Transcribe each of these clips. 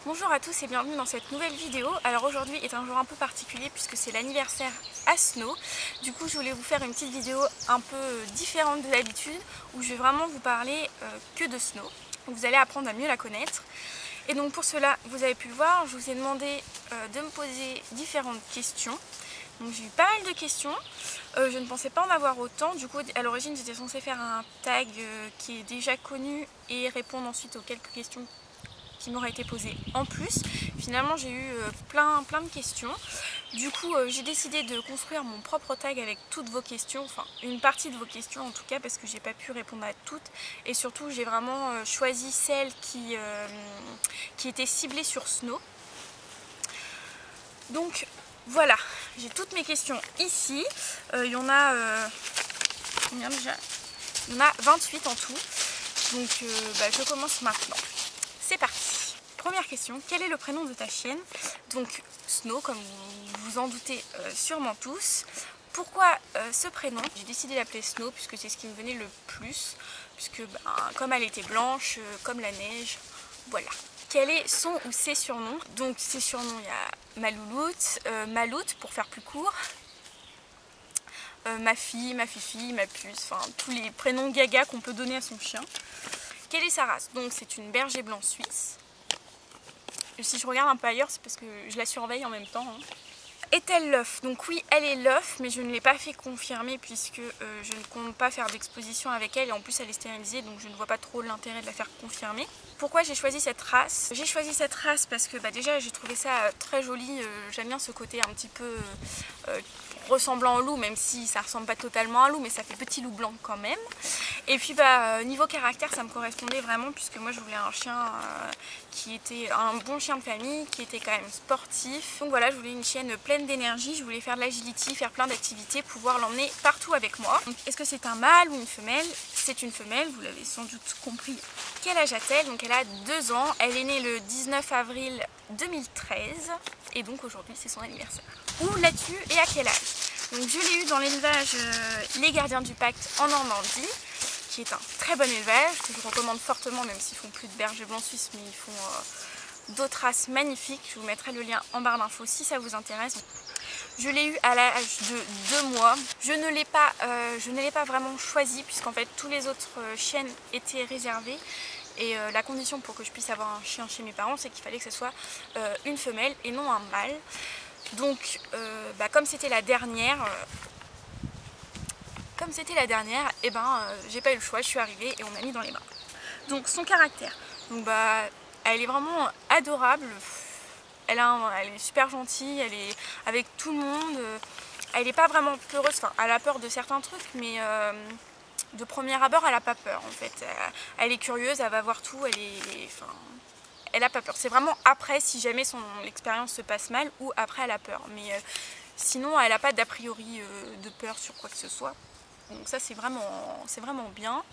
Bonjour à tous et bienvenue dans cette nouvelle vidéo. Alors aujourd'hui est un jour un peu particulier puisque c'est l'anniversaire à Snow. Du coup je voulais vous faire une petite vidéo un peu différente de d'habitude où je vais vraiment vous parler que de Snow. Vous allez apprendre à mieux la connaître. Et donc pour cela, vous avez pu le voir, je vous ai demandé de me poser différentes questions. Donc j'ai eu pas mal de questions, je ne pensais pas en avoir autant. Du coup à l'origine j'étais censée faire un tag qui est déjà connu et répondre ensuite aux quelques questions qui m'auraient été posées en plus. Finalement j'ai eu plein de questions. Du coup j'ai décidé de construire mon propre tag avec toutes vos questions, enfin une partie de vos questions en tout cas parce que j'ai pas pu répondre à toutes. Et surtout j'ai vraiment choisi celles qui étaient ciblées sur Snow. Donc voilà, j'ai toutes mes questions ici. Il y en a combien déjà? Il y en a 28 en tout. Donc je commence maintenant. C'est parti. Première question, quel est le prénom de ta chienne? Donc Snow, comme vous vous en doutez sûrement tous. Pourquoi ce prénom? J'ai décidé d'appeler Snow puisque c'est ce qui me venait le plus. Puisque comme elle était blanche, comme la neige, voilà. Quel est son ou ses surnoms? Donc ses surnoms, il y a Malouloute, Maloute pour faire plus court, ma fille, ma fifi, ma puce, enfin tous les prénoms gaga qu'on peut donner à son chien. Quelle est sa race? Donc c'est une berger blanc suisse. Et si je regarde un peu ailleurs, c'est parce que je la surveille en même temps. Est-elle l'œuf? Donc oui, elle est l'œuf, mais je ne l'ai pas fait confirmer puisque je ne compte pas faire d'exposition avec elle et en plus elle est stérilisée, donc je ne vois pas trop l'intérêt de la faire confirmer. Pourquoi j'ai choisi cette race? J'ai choisi cette race parce que déjà j'ai trouvé ça très joli, j'aime bien ce côté un petit peu ressemblant au loup, même si ça ressemble pas totalement à un loup, mais ça fait petit loup blanc quand même. Et puis niveau caractère ça me correspondait vraiment puisque moi je voulais un chien qui était un bon chien de famille, qui était quand même sportif. Donc voilà, je voulais une chienne pleine d'énergie, je voulais faire de l'agility, faire plein d'activités, pouvoir l'emmener partout avec moi. Est-ce que c'est un mâle ou une femelle? C'est une femelle, vous l'avez sans doute compris. Quel âge a-t-elle? Donc elle a 2 ans, elle est née le 19 avril 2013 et donc aujourd'hui c'est son anniversaire. Où l'as-tu et à quel âge? Donc je l'ai eu dans l'élevage Les Gardiens du Pacte en Normandie, qui est un très bon élevage, que je recommande fortement, même s'ils font plus de berger blanc suisse, mais ils font d'autres races magnifiques. Je vous mettrai le lien en barre d'infos si ça vous intéresse. Je l'ai eu à l'âge de 2 mois. Je ne l'ai pas vraiment choisi, puisqu'en fait tous les autres chiennes étaient réservées. Et la condition pour que je puisse avoir un chien chez mes parents, c'est qu'il fallait que ce soit une femelle et non un mâle. Donc comme c'était la dernière, j'ai pas eu le choix, je suis arrivée et on m'a mis dans les mains. Donc son caractère, donc elle est vraiment adorable, elle est super gentille, elle est avec tout le monde, elle n'est pas vraiment peureuse, enfin elle a peur de certains trucs, mais de premier abord elle a pas peur en fait. Elle est curieuse, elle va voir tout, elle a pas peur. C'est vraiment après, si jamais l'expérience se passe mal, ou après elle a peur, mais sinon elle n'a pas d'a priori de peur sur quoi que ce soit. Donc ça c'est vraiment bien.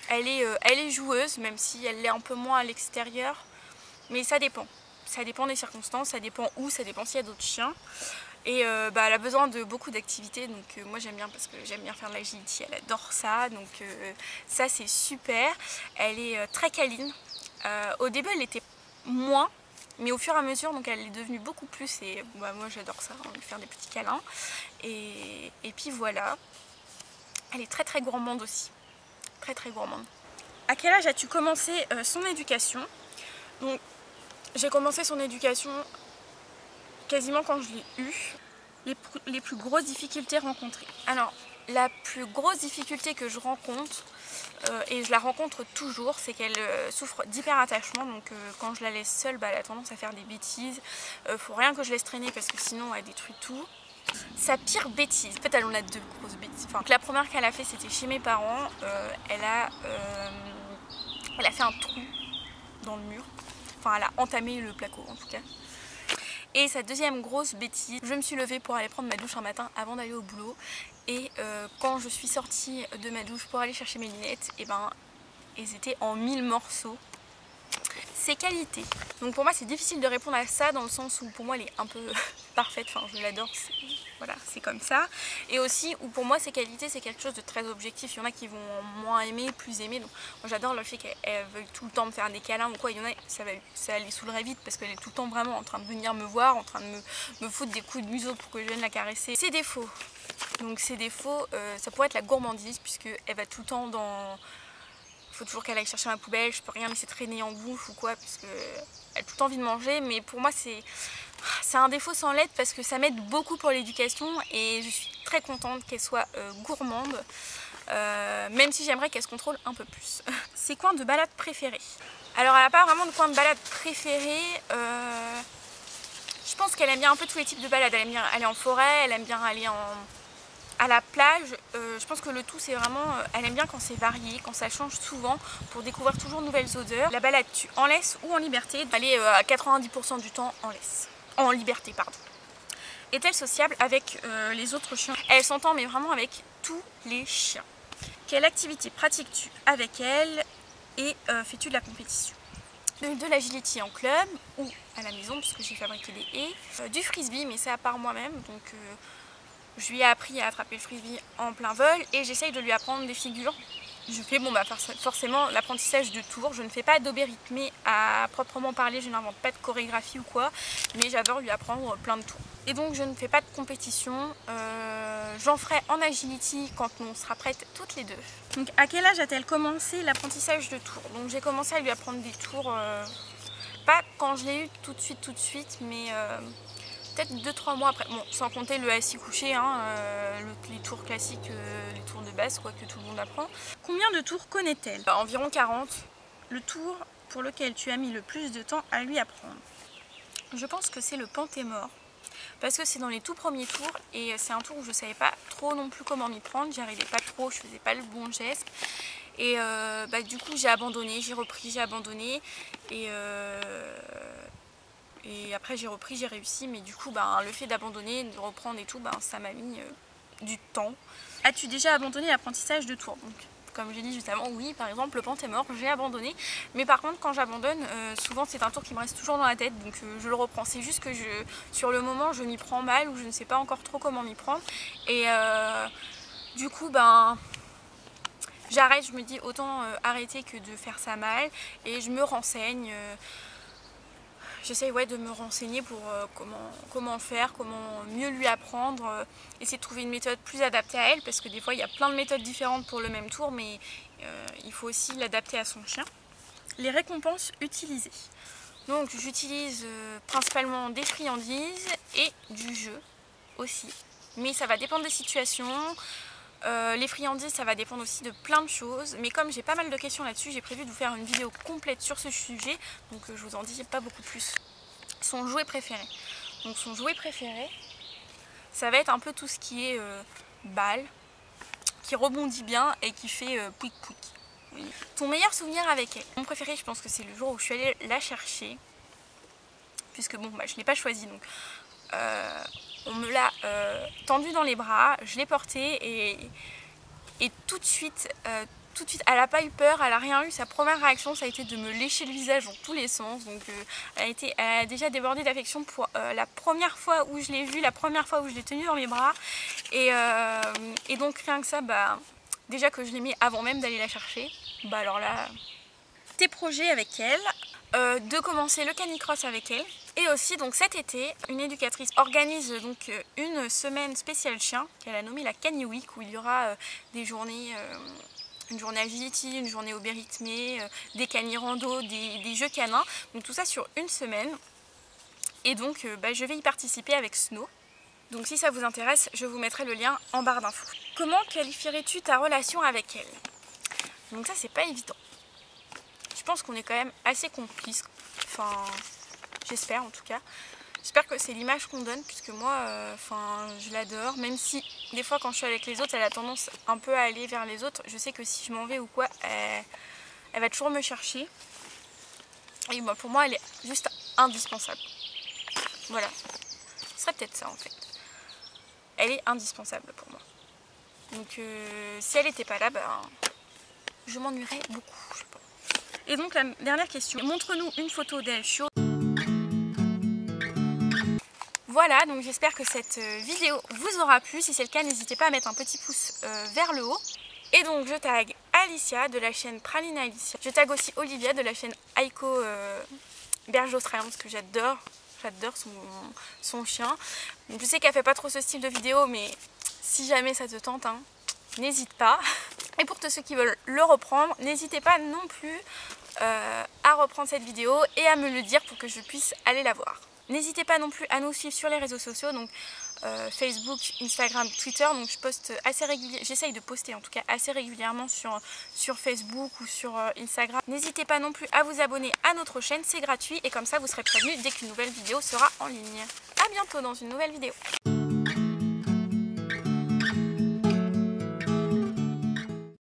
Elle est joueuse, même si elle l'est un peu moins à l'extérieur. Mais ça dépend. Ça dépend des circonstances, ça dépend où, ça dépend s'il y a d'autres chiens. Et elle a besoin de beaucoup d'activités. Donc moi j'aime bien parce que j'aime bien faire de l'agility. Elle adore ça. Donc ça c'est super. Elle est très câline. Au début elle était moins. Mais au fur et à mesure, donc elle est devenue beaucoup plus. Et moi j'adore ça, faire des petits câlins. Et puis voilà. Elle est très gourmande aussi, très gourmande. À quel âge as-tu commencé son éducation? Donc j'ai commencé son éducation quasiment quand je l'ai eue. Les plus grosses difficultés rencontrées. Alors la plus grosse difficulté que je rencontre, et je la rencontre toujours, c'est qu'elle souffre d'hyperattachement. Donc quand je la laisse seule, elle a tendance à faire des bêtises. Faut rien que je laisse traîner parce que sinon elle détruit tout. Sa pire bêtise, en fait elle en a 2 grosses bêtises. Donc la première qu'elle a fait c'était chez mes parents, elle a fait un trou dans le mur, enfin elle a entamé le placo en tout cas. Et sa deuxième grosse bêtise, je me suis levée pour aller prendre ma douche un matin avant d'aller au boulot. Et quand je suis sortie de ma douche pour aller chercher mes lunettes, elles étaient en 1000 morceaux. Ses qualités. Donc pour moi c'est difficile de répondre à ça dans le sens où pour moi elle est un peu parfaite, enfin je l'adore, voilà, c'est comme ça. Et aussi, où pour moi, ces qualités, c'est quelque chose de très objectif. Il y en a qui vont moins aimer, plus aimer. Donc, moi, j'adore le fait qu'elle veuille tout le temps me faire des câlins ou quoi. Il y en a, ça les saoulerait vite parce qu'elle est tout le temps vraiment en train de venir me voir, en train de me foutre des coups de museau pour que je vienne la caresser. Ses défauts. Donc, ses défauts, ça pourrait être la gourmandise, puisqu'elle va tout le temps dans... Il faut toujours qu'elle aille chercher ma poubelle, je peux rien laisser traîner en bouffe ou quoi, parce qu'elle a tout le temps envie de manger. Mais pour moi, c'est un défaut sans lettre parce que ça m'aide beaucoup pour l'éducation et je suis très contente qu'elle soit gourmande, même si j'aimerais qu'elle se contrôle un peu plus. Ses coins de balade préférés. Alors, elle n'a pas vraiment de coin de balade préféré. Je pense qu'elle aime bien un peu tous les types de balades. Elle aime bien aller en forêt, elle aime bien aller à la plage. Je pense que le tout c'est vraiment, elle aime bien quand c'est varié, quand ça change souvent pour découvrir toujours de nouvelles odeurs. La balade tu en laisse ou en liberté, elle est à 90% du temps en laisse, en liberté pardon. Est-elle sociable avec les autres chiens? Elle s'entend mais vraiment avec tous les chiens. Quelle activité pratiques-tu avec elle et fais-tu de la compétition? De l'agility en club ou à la maison puisque j'ai fabriqué des haies, du frisbee mais c'est à part moi-même donc je lui ai appris à attraper le frisbee en plein vol et j'essaye de lui apprendre des figures. Je fais forcément l'apprentissage de tours, je ne fais pas d'obé-rythmé à proprement parler, je n'invente pas de chorégraphie ou quoi, mais j'adore lui apprendre plein de tours. Et donc je ne fais pas de compétition, j'en ferai en agility quand on sera prêtes toutes les deux. Donc à quel âge a-t-elle commencé l'apprentissage de tours? Donc j'ai commencé à lui apprendre des tours, pas quand je l'ai eu tout de suite, mais peut-être 2-3 mois après, bon, sans compter le assis couché, hein, les tours classiques, les tours de base quoi, que tout le monde apprend. Combien de tours connaît-elle? Environ 40. Le tour pour lequel tu as mis le plus de temps à lui apprendre? Je pense que c'est le Pentémore, parce que c'est dans les tout premiers tours et c'est un tour où je savais pas trop non plus comment m'y prendre, j'y arrivais pas trop, je faisais pas le bon geste. Et du coup j'ai abandonné, j'ai repris, j'ai abandonné et après j'ai repris, j'ai réussi, mais du coup le fait d'abandonner, de reprendre et tout, ça m'a mis du temps. As-tu déjà abandonné l'apprentissage de tours? Donc, comme j'ai dit juste avant, oui, par exemple le Pentémore, j'ai abandonné. Mais par contre quand j'abandonne, souvent c'est un tour qui me reste toujours dans la tête, donc je le reprends. C'est juste que sur le moment je m'y prends mal ou je ne sais pas encore trop comment m'y prendre. Et du coup j'arrête, je me dis autant arrêter que de faire ça mal et je me renseigne. J'essaye de me renseigner pour comment faire, comment mieux lui apprendre, essayer de trouver une méthode plus adaptée à elle parce que des fois il y a plein de méthodes différentes pour le même tour mais il faut aussi l'adapter à son chien. Les récompenses utilisées. Donc j'utilise principalement des friandises et du jeu aussi, mais ça va dépendre des situations. Les friandises ça va dépendre aussi de plein de choses, mais comme j'ai pas mal de questions là-dessus, j'ai prévu de vous faire une vidéo complète sur ce sujet, donc je vous en dis pas beaucoup plus. Son jouet préféré. Donc son jouet préféré, ça va être un peu tout ce qui est balle, qui rebondit bien et qui fait pouic pouic. Oui. Ton meilleur souvenir avec elle? Mon préféré, je pense que c'est le jour où je suis allée la chercher, puisque je l'ai pas choisi donc. On me l'a tendue dans les bras, je l'ai portée et tout de suite, elle n'a pas eu peur, elle n'a rien eu. Sa première réaction, ça a été de me lécher le visage dans tous les sens. Donc elle a déjà débordé d'affection pour la première fois où je l'ai vue, la première fois où je l'ai tenue dans mes bras. Et donc rien que ça, déjà que je l'ai mis avant même d'aller la chercher, alors là... Tes projets avec elle, de commencer le canicross avec elle. Et aussi donc cet été, une éducatrice organise donc une semaine spéciale chien qu'elle a nommée la Cani Week, où il y aura des journées, une journée agility, une journée obé-rythmée, des canirando, des jeux canins. Donc tout ça sur une semaine. Et donc je vais y participer avec Snow. Donc si ça vous intéresse, je vous mettrai le lien en barre d'infos. Comment qualifierais-tu ta relation avec elle? Donc ça c'est pas évident. Je pense qu'on est quand même assez complices, enfin j'espère en tout cas. J'espère que c'est l'image qu'on donne puisque moi je l'adore, même si des fois quand je suis avec les autres elle a tendance un peu à aller vers les autres. Je sais que si je m'en vais ou quoi, elle va toujours me chercher et pour moi elle est juste indispensable. Voilà, ce serait peut-être ça en fait. Elle est indispensable pour moi. Donc si elle n'était pas là, je m'ennuierais beaucoup je pense. Et donc la dernière question, montre-nous une photo d'elle chaude. Voilà, donc j'espère que cette vidéo vous aura plu. Si c'est le cas, n'hésitez pas à mettre un petit pouce vers le haut. Et donc je tag Alicia de la chaîne Praline Alicia. Je tag aussi Olivia de la chaîne Aiko Berger Australien parce que j'adore son chien. Donc, je sais qu'elle fait pas trop ce style de vidéo, mais si jamais ça te tente, hein, n'hésite pas. Et pour tous ceux qui veulent le reprendre, n'hésitez pas non plus à reprendre cette vidéo et à me le dire pour que je puisse aller la voir. N'hésitez pas non plus à nous suivre sur les réseaux sociaux, donc Facebook, Instagram, Twitter. Donc je poste assez régulièrement, j'essaye de poster en tout cas assez régulièrement sur Facebook ou sur Instagram. N'hésitez pas non plus à vous abonner à notre chaîne, c'est gratuit et comme ça vous serez prévenus dès qu'une nouvelle vidéo sera en ligne. A bientôt dans une nouvelle vidéo.